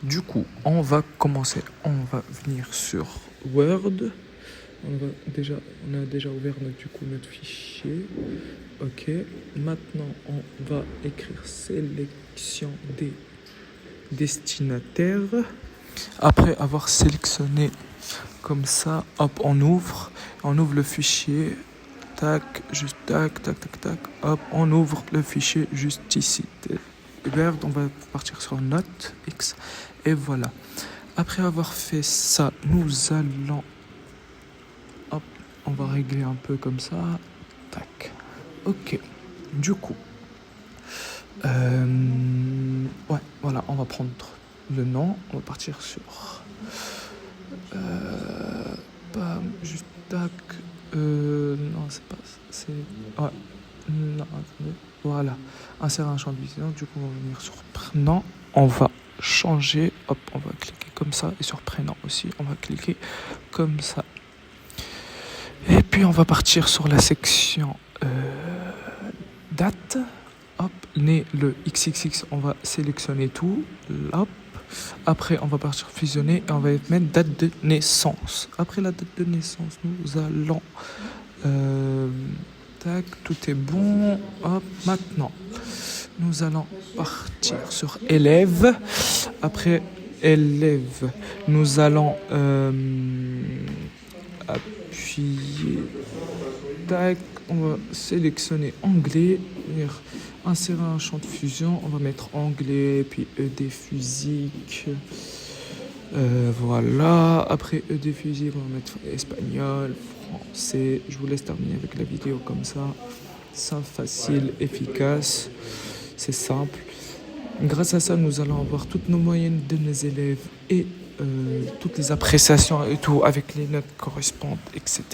Du coup, on va commencer. On va venir sur Word. On a déjà ouvert notre fichier. Ok. Maintenant, on va écrire sélection des destinataires. Après avoir sélectionné comme ça, hop, on ouvre le fichier. Tac, juste tac, tac, tac, tac. Hop, on ouvre le fichier juste ici. Word, on va partir sur Note X. Et voilà. Après avoir fait ça, nous allons... Hop, on va régler un peu comme ça. Tac. Ok. Du coup... ouais, voilà, on va prendre le nom. On va partir sur... Bam, juste tac. Non, c'est pas... C'est... Ouais. Non, attendez. Voilà. Insérer un champ de vision. Du coup, on va venir sur prénom. On va changer. Hop, on va cliquer comme ça. Et sur prénom aussi, on va cliquer comme ça. Et puis, on va partir sur la section date. Hop, né le XXX, on va sélectionner tout. Hop. Après, on va partir fusionner et on va mettre date de naissance. Après la date de naissance, nous allons... tac, tout est bon. Hop, maintenant, nous allons partir sur élève. Après élève, nous allons appuyer. Tac, on va sélectionner anglais. Insérer un champ de fusion. On va mettre anglais, puis ED physique. Voilà. Après ED physique, on va mettre espagnol, français. Je vous laisse terminer avec la vidéo comme ça. Simple, facile, efficace. C'est simple. Grâce à ça, nous allons avoir toutes nos moyennes de nos élèves et toutes les appréciations et tout avec les notes correspondantes, etc.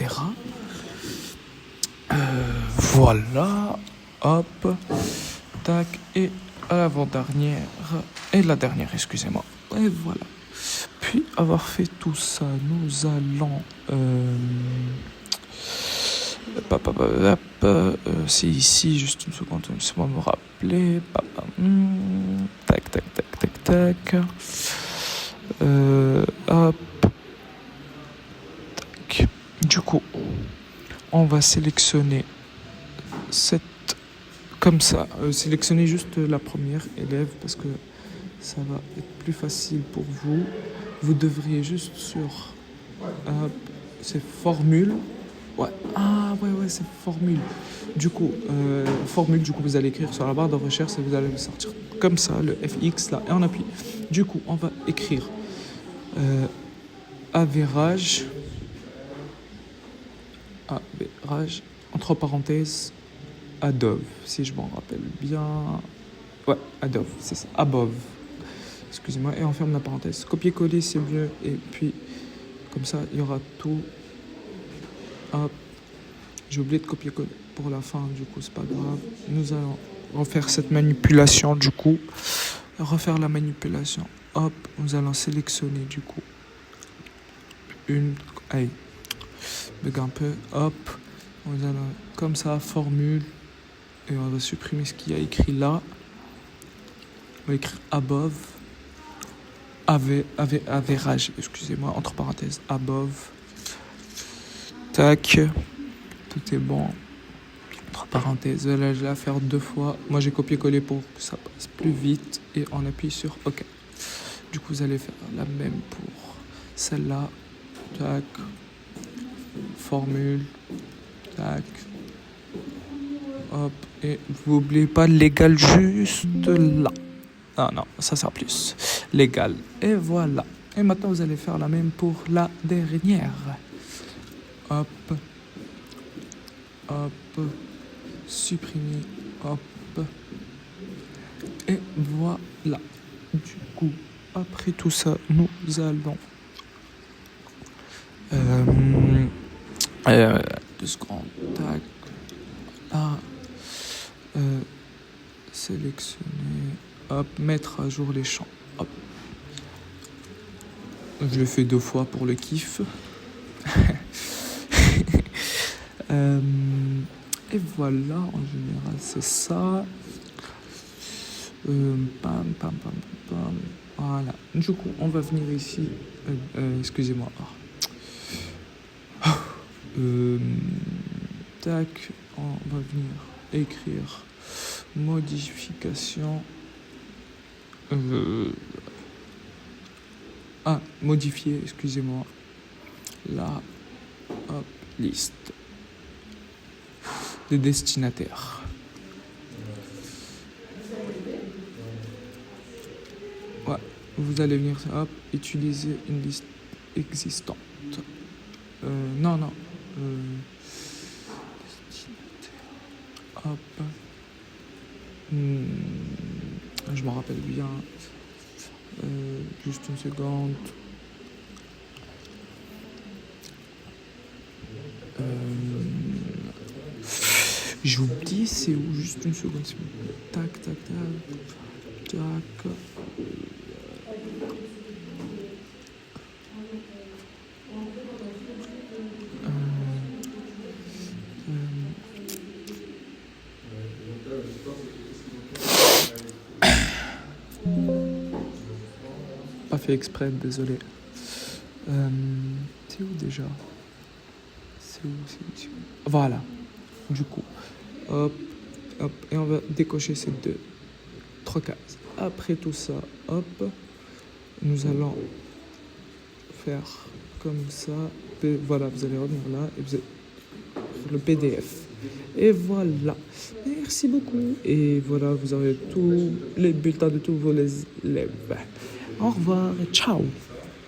Voilà. Hop. Tac. Et à l'avant-dernière. Et la dernière, excusez-moi. Et voilà. Puis avoir fait tout ça, nous allons... c'est ici, juste une seconde, laissez-moi me rappeler. Tac, tac, tac, tac, tac. Hop. Tac. Du coup, on va sélectionner cette... Comme ça. Sélectionner juste la première élève parce que ça va être plus facile pour vous. Vous devriez juste sur... c'est formule. Ouais. Ah, ouais, c'est formule. Du coup, formule, vous allez écrire sur la barre de recherche et vous allez sortir comme ça, le FX, là, et on appuie. Du coup, on va écrire avérage, entre parenthèses, Adobe, si je m'en rappelle bien. Ouais, Adobe, c'est ça, above. Excusez-moi, et on ferme la parenthèse. Copier-coller, c'est mieux, et puis, comme ça, il y aura tout. Hop. J'ai oublié de copier-coller pour la fin, du coup, c'est pas grave. Nous allons refaire cette manipulation, du coup. Refaire la manipulation. Hop, nous allons sélectionner, du coup, allez, bug un peu. Hop, nous allons, comme ça, formule. Et on va supprimer ce qu'il y a écrit là. On va écrire above. Avérage, excusez-moi, entre parenthèses, above. Tac. Tout est bon. Entre parenthèses, là je vais la faire 2 fois. Moi j'ai copié-collé pour que ça passe plus vite. Et on appuie sur OK. Du coup vous allez faire la même pour celle-là. Tac. Formule. Tac. Hop. Et vous n'oubliez pas l'égal juste là. Ah non, ça sert plus. L'égal. Et voilà. Et maintenant vous allez faire la même pour la dernière. Hop. Hop, supprimer, hop, et voilà. Du coup, après tout ça, nous allons 2 secondes, tac, là, sélectionner, hop, mettre à jour les champs, hop. Je le fais 2 fois pour le kiff. Et voilà, en général, c'est ça. Pam. Voilà. Du coup, on va venir ici. Excusez-moi. Tac, on va venir écrire modification. Modifier, excusez-moi. La liste des destinataires. Ouais, vous allez venir, utiliser une liste existante. Non. Destinataire. Je m'en rappelle bien. Juste une seconde. J'oublie c'est où, juste une seconde. Tac. Pas fait exprès, désolé. C'est où déjà? C'est où? Voilà. Du coup, hop, et on va décocher ces 3 cases. Après tout ça, nous allons faire comme ça. Voilà, vous allez revenir là et vous allez faire le PDF. Et voilà. Merci beaucoup. Et voilà, vous avez tous les bulletins de tous vos élèves. Au revoir et ciao.